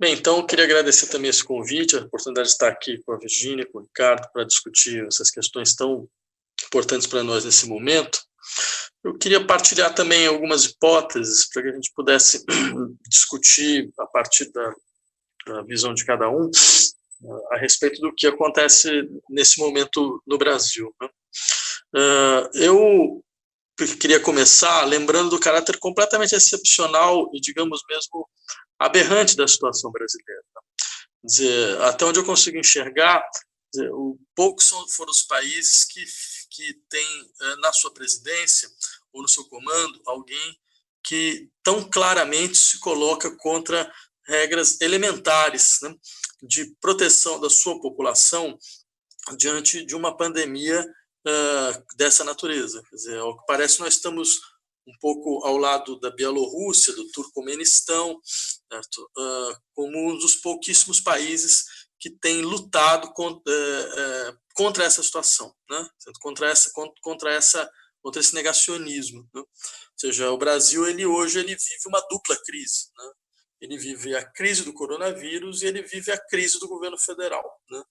Bem, então eu queria agradecer também esse convite, a oportunidade de estar aqui com a Virgínia, com o Ricardo, para discutir essas questões tão importantes para nós nesse momento. Eu queria partilhar também algumas hipóteses para que a gente pudesse discutir, a partir da visão de cada um, a respeito do que acontece nesse momento no Brasil. Eu queria começar lembrando do caráter completamente excepcional e, digamos mesmo, aberrante da situação brasileira. Quer dizer, até onde eu consigo enxergar, poucos foram os países que têm na sua presidência ou no seu comando alguém que tão claramente se coloca contra regras elementares, né, de proteção da sua população diante de uma pandemia dessa natureza. Quer dizer, ao que parece, nós estamos um pouco ao lado da Bielorrússia, do Turcomenistão, como um dos pouquíssimos países que tem lutado contra essa situação, né? contra esse negacionismo, né? Ou seja, o Brasil hoje vive uma dupla crise, né? Ele vive a crise do coronavírus e ele vive a crise do governo federal, né?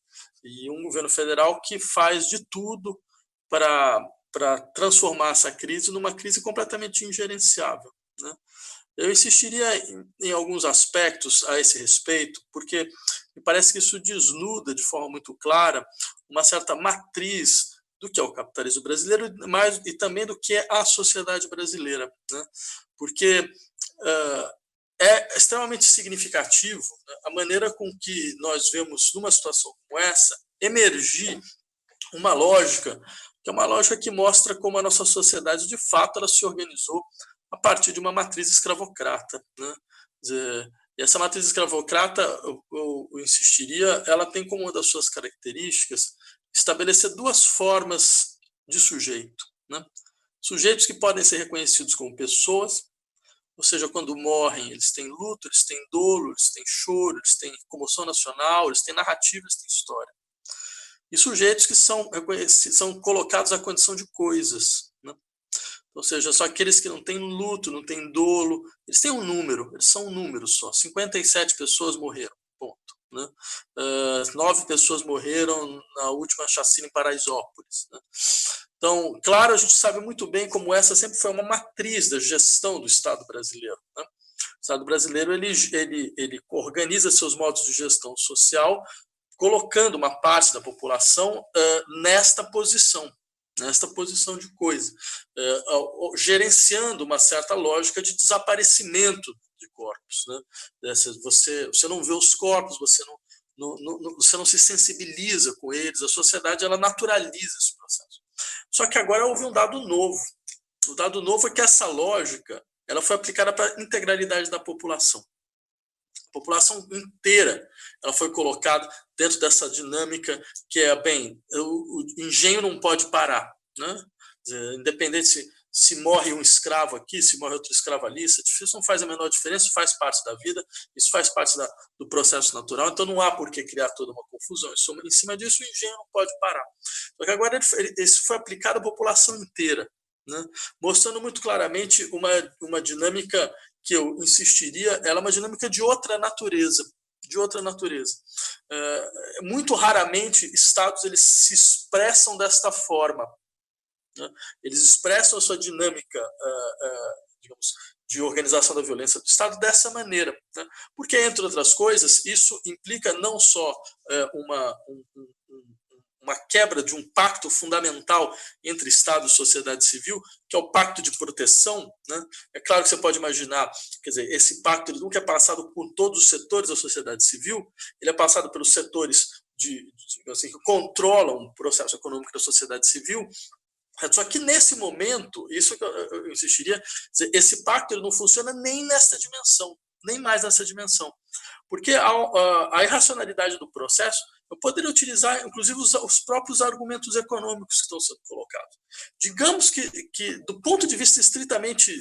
E um governo federal que faz de tudo para transformar essa crise numa crise completamente ingerenciável, né? Eu insistiria em alguns aspectos a esse respeito, porque me parece que isso desnuda de forma muito clara uma certa matriz do que é o capitalismo brasileiro, e também do que é a sociedade brasileira, né? Porque é extremamente significativo, né, a maneira com que nós vemos, numa situação como essa, emergir uma lógica, que é uma lógica que mostra como a nossa sociedade, de fato, ela se organizou a partir de uma matriz escravocrata, né? E essa matriz escravocrata, eu insistiria, ela tem como uma das suas características estabelecer duas formas de sujeito, né? Sujeitos que podem ser reconhecidos como pessoas, ou seja, quando morrem, eles têm luto, eles têm dolo, eles têm choro, eles têm comoção nacional, eles têm narrativa, eles têm história. E sujeitos que são colocados à condição de coisas, né? Ou seja, só aqueles que não têm luto, não têm dolo, eles têm um número, eles são um número só. 57 pessoas morreram, ponto, né? 9 pessoas morreram na última chacina em Paraisópolis, né? Então, claro, a gente sabe muito bem como essa sempre foi uma matriz da gestão do Estado brasileiro, né? O Estado brasileiro ele organiza seus modos de gestão social colocando uma parte da população nesta posição de coisa, gerenciando uma certa lógica de desaparecimento de corpos, né? Você não vê os corpos, você não se sensibiliza com eles, a sociedade ela naturaliza esse processo. Só que agora houve um dado novo. O dado novo é que essa lógica ela foi aplicada para a integralidade da população. A população inteira ela foi colocada dentro dessa dinâmica que é, bem, o engenho não pode parar, né? Independente se morre um escravo aqui, se morre outro escravo ali, isso não faz a menor diferença, isso faz parte da vida, isso faz parte do processo natural, então não há por que criar toda uma confusão. Em cima disso, o engenho não pode parar. Só que agora isso foi aplicado à população inteira, né? Mostrando muito claramente uma dinâmica que eu insistiria, ela é uma dinâmica de outra natureza. Muito raramente estados eles se expressam desta forma, né? Eles expressam a sua dinâmica, digamos, de organização da violência do Estado dessa maneira, né? Porque, entre outras coisas, isso implica não só uma quebra de um pacto fundamental entre Estado e sociedade civil, que é o pacto de proteção, né? É claro que você pode imaginar, quer dizer, esse pacto ele nunca é passado por todos os setores da sociedade civil, ele é passado pelos setores assim, que controlam o processo econômico da sociedade civil. Só que nesse momento, isso que eu insistiria, esse pacto ele não funciona nem nessa dimensão, nem mais nessa dimensão, porque a irracionalidade do processo, eu poderia utilizar, inclusive, os próprios argumentos econômicos que estão sendo colocados. Digamos que do ponto de vista estritamente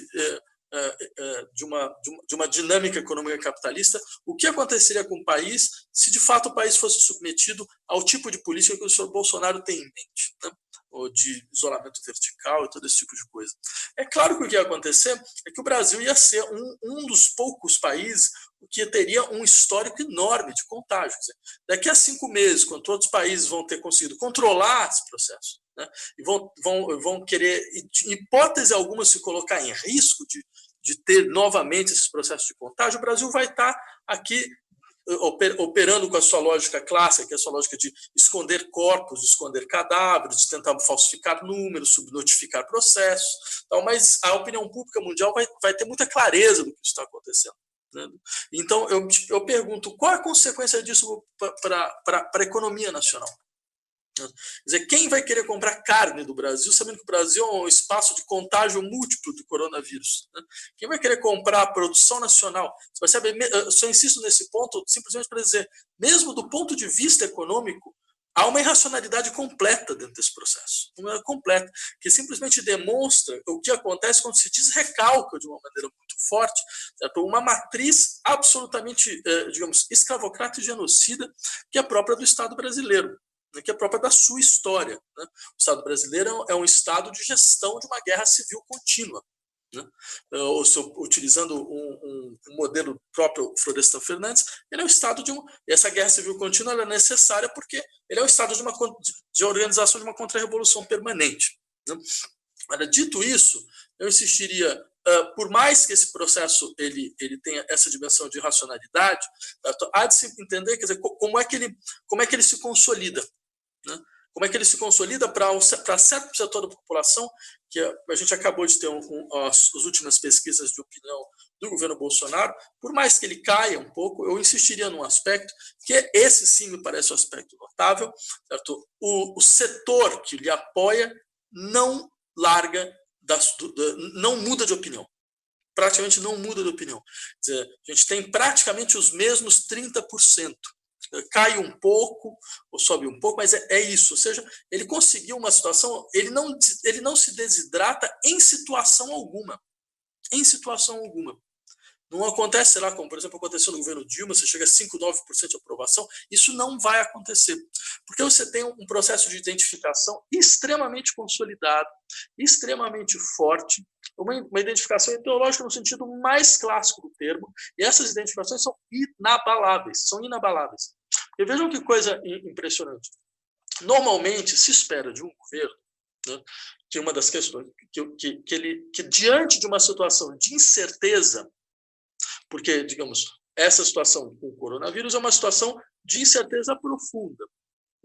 de uma dinâmica econômica capitalista, o que aconteceria com o país se, de fato, o país fosse submetido ao tipo de política que o senhor Bolsonaro tem em mente, né? ou de isolamento vertical e todo esse tipo de coisa. É claro que o que ia acontecer é que o Brasil ia ser um dos poucos países que teria um histórico enorme de contágio. Quer dizer, daqui a 5 meses, quando todos os países vão ter conseguido controlar esse processo, né, e vão querer, em hipótese alguma, se colocar em risco de ter novamente esses processos de contágio, o Brasil vai estar aqui operando com a sua lógica clássica, que é a sua lógica de esconder corpos, de esconder cadáveres, de tentar falsificar números, subnotificar processos, tal, mas a opinião pública mundial vai ter muita clareza do que está acontecendo. Né? Então, eu pergunto, qual a consequência disso para a economia nacional? Quer dizer, quem vai querer comprar carne do Brasil, sabendo que o Brasil é um espaço de contágio múltiplo do coronavírus? Né? Quem vai querer comprar a produção nacional? Você percebe, eu só insisto nesse ponto simplesmente para dizer, mesmo do ponto de vista econômico, há uma irracionalidade completa dentro desse processo. Uma completa, que simplesmente demonstra o que acontece quando se desrecalca de uma maneira muito forte, certo? Uma matriz absolutamente, digamos, escravocrata e genocida, que é própria do Estado brasileiro, que é própria da sua história. Né? O Estado brasileiro é um estado de gestão de uma guerra civil contínua. Né? Utilizando um modelo próprio Florestan Fernandes, ele é o estado de essa guerra civil contínua é necessária porque ele é o estado de organização de uma contra-revolução permanente. Né? Dito isso, eu insistiria, por mais que esse processo ele tenha essa dimensão de racionalidade, há de se entender, quer dizer, como é que ele se consolida. Né? Como é que ele se consolida para certo setor da população, que a gente acabou de ter as últimas pesquisas de opinião do governo Bolsonaro, por mais que ele caia um pouco, eu insistiria num aspecto, que esse sim me parece um aspecto notável, certo? O setor que lhe apoia não larga, não muda de opinião. Praticamente não muda de opinião. Quer dizer, a gente tem praticamente os mesmos 30%. Cai um pouco, ou sobe um pouco, mas é isso. Ou seja, ele conseguiu uma situação, ele não se desidrata em situação alguma. Em situação alguma. Não acontece, sei lá, como por exemplo aconteceu no governo Dilma, você chega a 5, 9% de aprovação, isso não vai acontecer. Porque você tem um processo de identificação extremamente consolidado, extremamente forte, uma identificação ideológica no sentido mais clássico do termo, e essas identificações são inabaláveis, E vejam que coisa impressionante. Normalmente se espera de um governo, né, que uma das questões, que diante de uma situação de incerteza, porque, digamos, essa situação com o coronavírus é uma situação de incerteza profunda.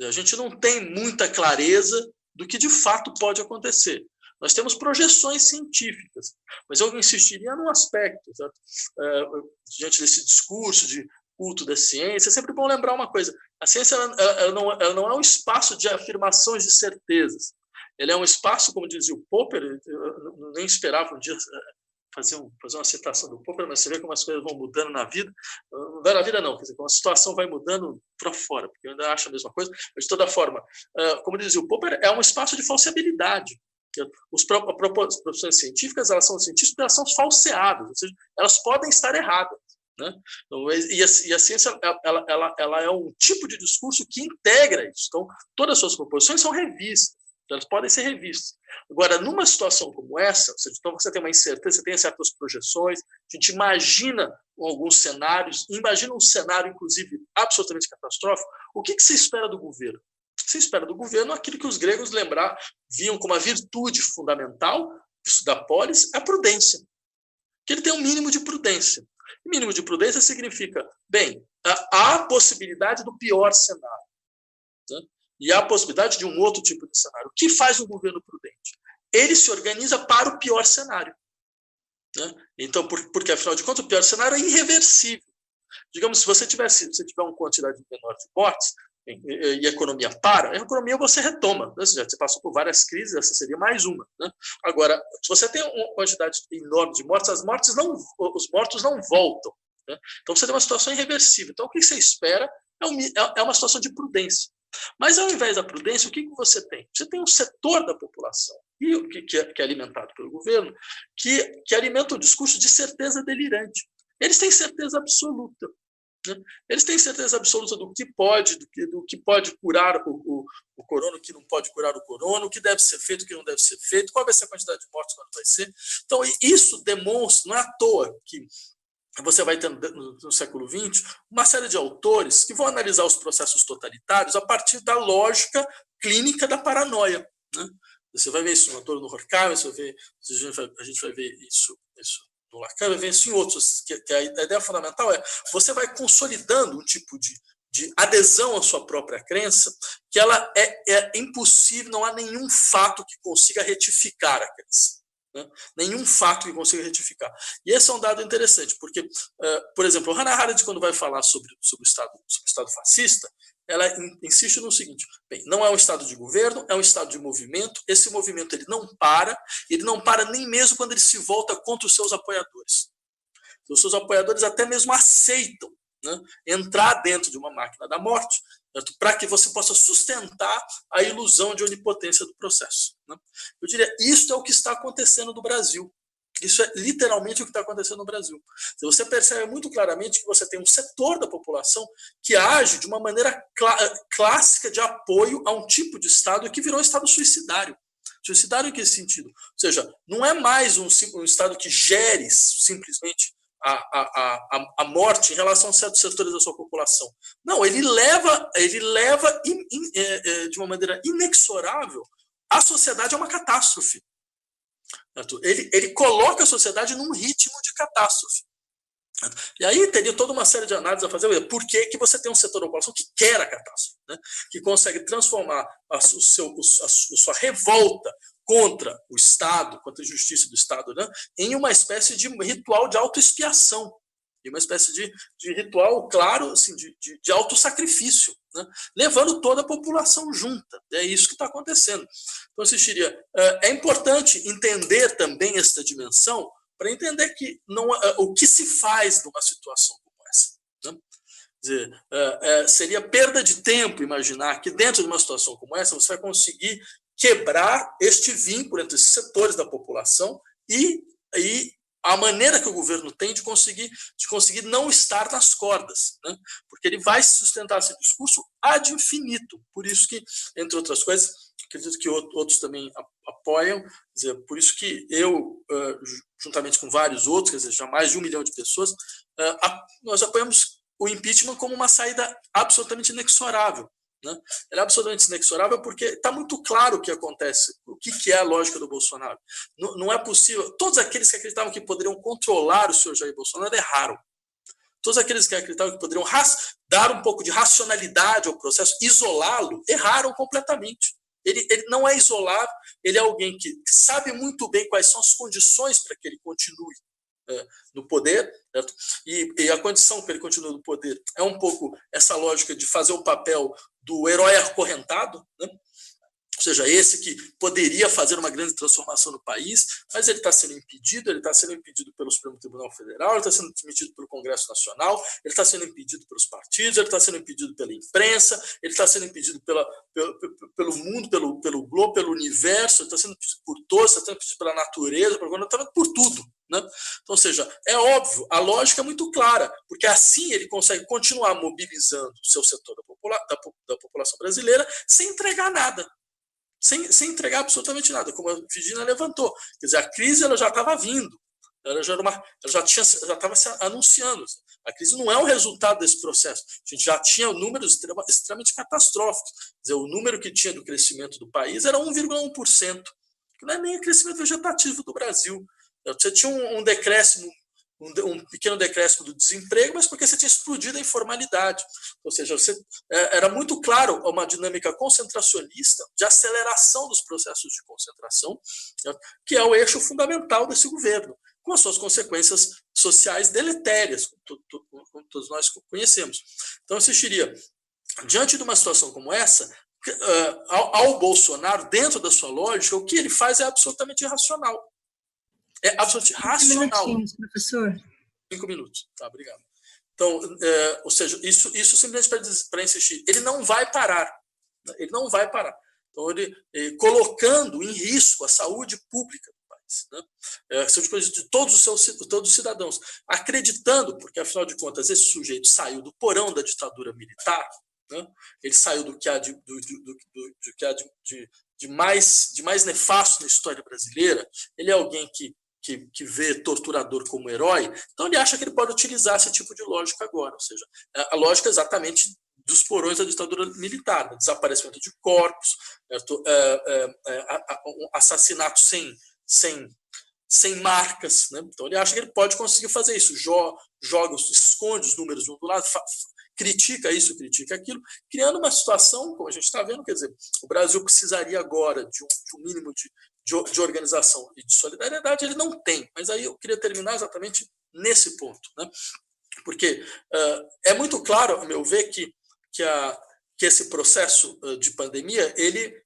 A gente não tem muita clareza do que de fato pode acontecer. Nós temos projeções científicas, mas eu insistiria num aspecto, diante desse discurso de culto da ciência, é sempre bom lembrar uma coisa: a ciência ela não é um espaço de afirmações de certezas. Ele é um espaço, como dizia o Popper, eu nem esperava um dia fazer uma citação do Popper, mas você vê como as coisas vão mudando na vida. Não vai na vida, não, quer dizer, como a situação vai mudando para fora, porque eu ainda acho a mesma coisa, mas de toda forma, como dizia o Popper, é um espaço de falseabilidade. As profissões científicas, elas são científicas porque elas são falseadas, ou seja, elas podem estar erradas. Né? Então, e a ciência ela é um tipo de discurso que integra isso. Então, todas as suas proposições são revistas. Elas podem ser revistas. Agora, numa situação como essa, ou seja, então você tem uma incerteza, você tem certas projeções, a gente imagina alguns cenários, imagina um cenário, inclusive, absolutamente catastrófico. O que você espera do governo? O que você espera do governo? Aquilo que os gregos viam como a virtude fundamental da polis, é a prudência. Que ele tem um mínimo de prudência. O mínimo de prudência significa, bem, há a possibilidade do pior cenário. Né? E há a possibilidade de um outro tipo de cenário. O que faz um governo prudente? Ele se organiza para o pior cenário. Né? Então, porque, afinal de contas, o pior cenário é irreversível. Digamos, se você tiver uma quantidade menor de mortes e a economia para, a economia você retoma. Né? Você passou por várias crises, essa seria mais uma. Né? Agora, se você tem uma quantidade enorme de mortes, os mortos não voltam. Né? Então, você tem uma situação irreversível. Então, o que você espera é uma situação de prudência. Mas, ao invés da prudência, o que você tem? Você tem um setor da população que é alimentado pelo governo, que alimenta o discurso de certeza delirante. Eles têm certeza absoluta. né? Eles têm certeza absoluta do que pode, do que pode curar o corona, o que não pode curar o corona, o que deve ser feito, o que não deve ser feito, qual vai ser a quantidade de mortes, quando vai ser. Então, isso demonstra, não é à toa que você vai ter no século XX uma série de autores que vão analisar os processos totalitários a partir da lógica clínica da paranoia, né? Você vai ver isso no autor no Horkheimer, a gente vai ver isso no Lacan, vai ver isso em outros, que a ideia fundamental é você vai consolidando um tipo de adesão à sua própria crença, que ela é impossível, não há nenhum fato que consiga retificar a crença. Né? Nenhum fato que consiga retificar. E esse é um dado interessante, porque, por exemplo, o Hannah Arendt, quando vai falar sobre o Estado fascista, ela insiste no seguinte: bem, não é um estado de governo, é um estado de movimento. Esse movimento ele não para nem mesmo quando ele se volta contra os seus apoiadores. Os seus apoiadores até mesmo aceitam, né, entrar dentro de uma máquina da morte, para que você possa sustentar a ilusão de onipotência do processo, né? Eu diria, isso é o que está acontecendo no Brasil. Isso é literalmente o que está acontecendo no Brasil. Você percebe muito claramente que você tem um setor da população que age de uma maneira clássica de apoio a um tipo de Estado que virou um Estado suicidário. Suicidário em que sentido? Ou seja, não é mais um Estado que gere simplesmente a morte em relação a certos setores da sua população. Não, ele leva de uma maneira inexorável a sociedade a uma catástrofe. Ele coloca a sociedade num ritmo de catástrofe. E aí teria toda uma série de análises a fazer. Por que você tem um setor da população que quer a catástrofe, né? Que consegue transformar a sua revolta contra o Estado, contra a justiça do Estado, né, em uma espécie de ritual de autoexpiação, em uma espécie de ritual, claro, assim, de autossacrifício, né, levando toda a população junta. É isso que está acontecendo. Então, assistiria. É importante entender também esta dimensão para entender que não, o que se faz numa situação como essa, né? Quer dizer, seria perda de tempo imaginar que dentro de uma situação como essa você vai conseguir quebrar este vínculo entre esses setores da população e a maneira que o governo tem de conseguir não estar nas cordas, né? Porque ele vai sustentar esse discurso ad infinito. Por isso que, entre outras coisas, acredito que outros também apoiam, quer dizer, por isso que eu, juntamente com vários outros, quer dizer, já mais de 1 milhão de pessoas, nós apoiamos o impeachment como uma saída absolutamente inexorável. Né? Ela é absolutamente inexorável porque está muito claro o que acontece, o que é a lógica do Bolsonaro. Não é possível. Todos aqueles que acreditavam que poderiam controlar o senhor Jair Bolsonaro erraram. Todos aqueles que acreditavam que poderiam dar um pouco de racionalidade ao processo, isolá-lo, erraram completamente. Ele não é isolado, ele é alguém que sabe muito bem quais são as condições para que ele continue no poder, certo? E a condição para ele continuar no poder é um pouco essa lógica de fazer o papel do herói acorrentado, né? Ou seja, esse que poderia fazer uma grande transformação no país, mas ele está sendo impedido pelo Supremo Tribunal Federal, ele está sendo impedido pelo Congresso Nacional, ele está sendo impedido pelos partidos, ele está sendo impedido pela imprensa, ele está sendo impedido pelo mundo, pelo globo, pelo universo, ele está sendo impedido por todos, está sendo impedido pela natureza, por tudo. Né? Então, ou seja, é óbvio, a lógica é muito clara, porque assim ele consegue continuar mobilizando o seu setor da população brasileira sem entregar nada. Sem entregar absolutamente nada, como a Virginia levantou. Quer dizer, a crise ela já estava vindo, ela já estava se anunciando. A crise não é um resultado desse processo. A gente já tinha números extremamente catastróficos. Quer dizer, o número que tinha do crescimento do país era 1,1%, que não é nem o crescimento vegetativo do Brasil. Você tinha um decréscimo, um pequeno decréscimo do desemprego, mas porque você tinha explodido a informalidade. Ou seja, era muito claro uma dinâmica concentracionista de aceleração dos processos de concentração, que é o eixo fundamental desse governo, com as suas consequências sociais deletérias, como todos nós conhecemos. Então, eu assistiria, diante de uma situação como essa, ao Bolsonaro, dentro da sua lógica, o que ele faz é absolutamente irracional. É absolutamente racional. 5 minutinhos, professor. 5 minutos, tá, obrigado. Então, ou seja, isso simplesmente para insistir, ele não vai parar. Ele não vai parar. Então, ele colocando em risco a saúde pública do país. deles, né? São de coisas de todos os cidadãos, acreditando, porque, afinal de contas, esse sujeito saiu do porão da ditadura militar, né? Ele saiu do que há de mais nefasto na história brasileira. Ele é alguém que vê torturador como herói, então ele acha que ele pode utilizar esse tipo de lógica agora, ou seja, a lógica exatamente dos porões da ditadura militar, né? Desaparecimento de corpos, assassinato sem marcas, né? Então ele acha que ele pode conseguir fazer isso, esconde os números de um do lado, critica isso, critica aquilo, criando uma situação, como a gente está vendo, quer dizer, o Brasil precisaria agora de um mínimo de organização e de solidariedade, ele não tem. Mas aí eu queria terminar exatamente nesse ponto, né? Porque é muito claro, a meu ver, que esse processo de pandemia ele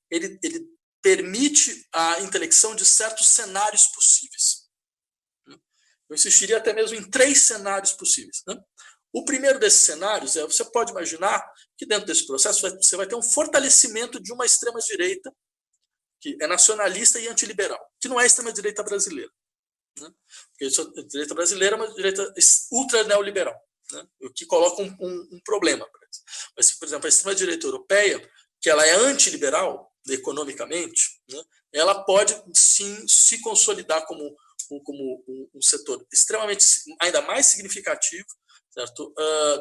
permite a intelecção de certos cenários possíveis. Eu insistiria até mesmo em 3 cenários possíveis, né? O primeiro desses cenários você pode imaginar que dentro desse processo você vai ter um fortalecimento de uma extrema-direita que é nacionalista e antiliberal, que não é a extrema-direita brasileira, né? Porque a direita brasileira é uma direita ultra-neoliberal, né? O que coloca um problema. Mas, por exemplo, a extrema-direita europeia, que ela é antiliberal economicamente, né? Ela pode, sim, se consolidar como um setor extremamente, ainda mais significativo, certo?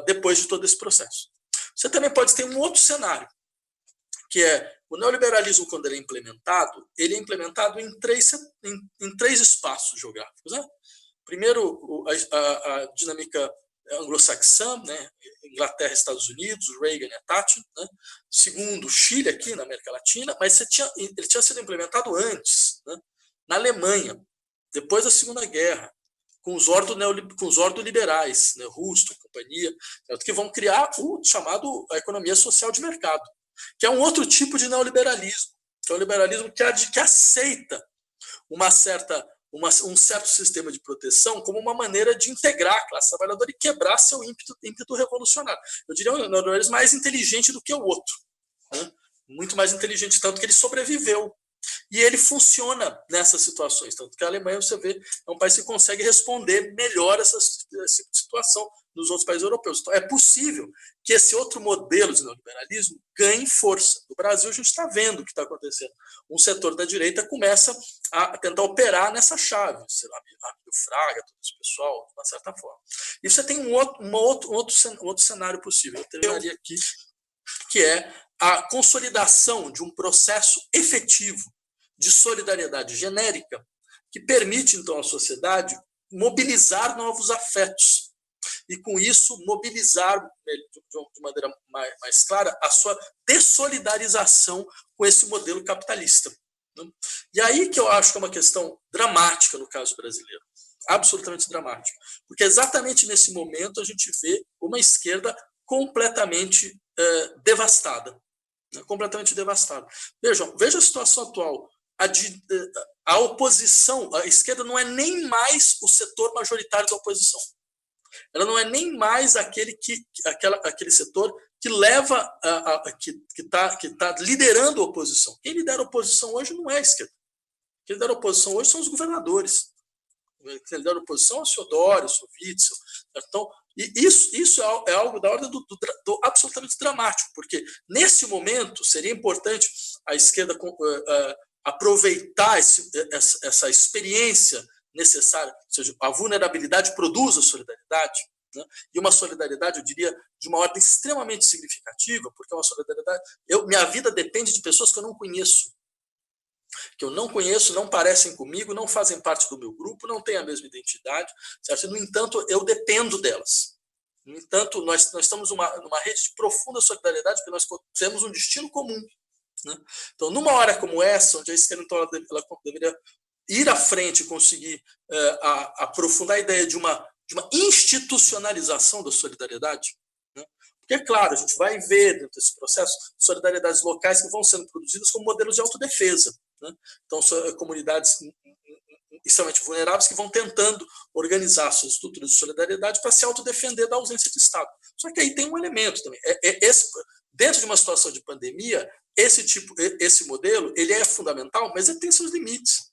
Depois de todo esse processo. Você também pode ter um outro cenário, que é o neoliberalismo, quando ele é implementado em três espaços geográficos, né? Primeiro, a dinâmica anglo-saxã, né? Inglaterra, Estados Unidos, Reagan e Thatcher, né? Segundo, Chile, aqui na América Latina, mas ele tinha sido implementado antes, né? Na Alemanha, depois da Segunda Guerra, com os ordoliberais, né? Rousseau e companhia, certo? Que vão criar o chamado a economia social de mercado, que é um outro tipo de neoliberalismo, que é um liberalismo que aceita um certo sistema de proteção como uma maneira de integrar a classe trabalhadora e quebrar seu ímpeto revolucionário. Eu diria um neoliberalismo mais inteligente do que o outro, né? Muito mais inteligente, tanto que ele sobreviveu. E ele funciona nessas situações, tanto que a Alemanha, você vê, é um país que consegue responder melhor essa situação nos outros países europeus. Então, é possível que esse outro modelo de neoliberalismo ganhe força. No Brasil, a gente está vendo o que está acontecendo. Um setor da direita começa a tentar operar nessa chave, sei lá, Abílio Fraga, todo esse pessoal, de uma certa forma. E você tem um outro cenário possível. Eu terminaria aqui, que é a consolidação de um processo efetivo de solidariedade genérica que permite, então, à sociedade mobilizar novos afetos e, com isso, mobilizar de maneira mais clara a sua dessolidarização com esse modelo capitalista. E aí que eu acho que é uma questão dramática no caso brasileiro, absolutamente dramática, porque exatamente nesse momento a gente vê uma esquerda completamente devastada, né? Completamente devastada. Veja a situação atual. A oposição, a esquerda não é nem mais o setor majoritário da oposição. Ela não é nem mais aquele setor que leva, que tá liderando a oposição. Quem lidera a oposição hoje não é a esquerda. Quem lidera a oposição hoje são os governadores. Quem lidera a oposição é o seu Dória, o seu Witzel. Então, e isso é algo da ordem do absolutamente dramático, porque nesse momento seria importante a esquerda aproveitar essa experiência necessária, ou seja, a vulnerabilidade produz a solidariedade, né? E uma solidariedade, eu diria, de uma ordem extremamente significativa, porque é uma solidariedade. Minha vida depende de pessoas que eu não conheço, não parecem comigo, não fazem parte do meu grupo, não têm a mesma identidade, certo? No entanto, eu dependo delas. No entanto, nós estamos numa rede de profunda solidariedade, porque nós temos um destino comum, né? Então, numa hora como essa, onde a esquerda então, ela deveria ir à frente e conseguir aprofundar a ideia de uma institucionalização da solidariedade, né? Porque, é claro, a gente vai ver dentro desse processo solidariedades locais que vão sendo produzidas como modelos de autodefesa, né? Então, são comunidades extremamente vulneráveis que vão tentando organizar suas estruturas de solidariedade para se autodefender da ausência de Estado. Só que aí tem um elemento também. Dentro de uma situação de pandemia, esse modelo ele é fundamental, mas ele tem seus limites.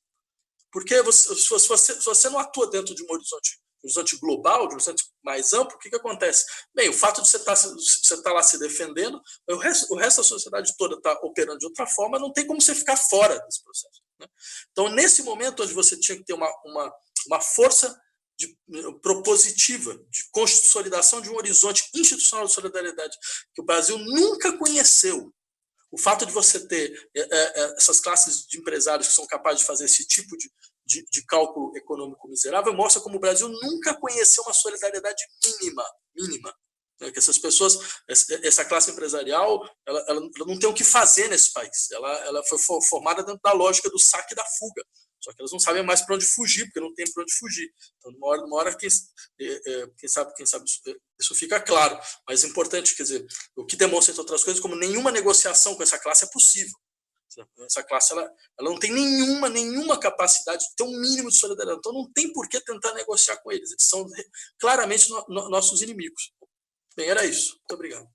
Porque se você não atua dentro de um horizonte global, de um horizonte mais amplo, o que acontece? Bem, o fato de você estar lá se defendendo, o resto da sociedade toda está operando de outra forma, não tem como você ficar fora desse processo. Né? Então, nesse momento onde você tinha que ter uma força propositiva, de consolidação de um horizonte institucional de solidariedade que o Brasil nunca conheceu. O fato de você ter essas classes de empresários que são capazes de fazer esse tipo de cálculo econômico miserável mostra como o Brasil nunca conheceu uma solidariedade mínima. Que essas pessoas, essa classe empresarial, ela não tem o que fazer nesse país. Ela foi formada dentro da lógica do saque e da fuga. Só que elas não sabem mais para onde fugir, porque não tem para onde fugir. Então, numa hora quem sabe isso fica claro. Mas é importante, quer dizer, o que demonstra, entre outras coisas, como nenhuma negociação com essa classe é possível. Essa classe ela não tem nenhuma capacidade de ter um mínimo de solidariedade. Então, não tem por que tentar negociar com eles. Eles são claramente nossos inimigos. Bem, era isso. Muito obrigado.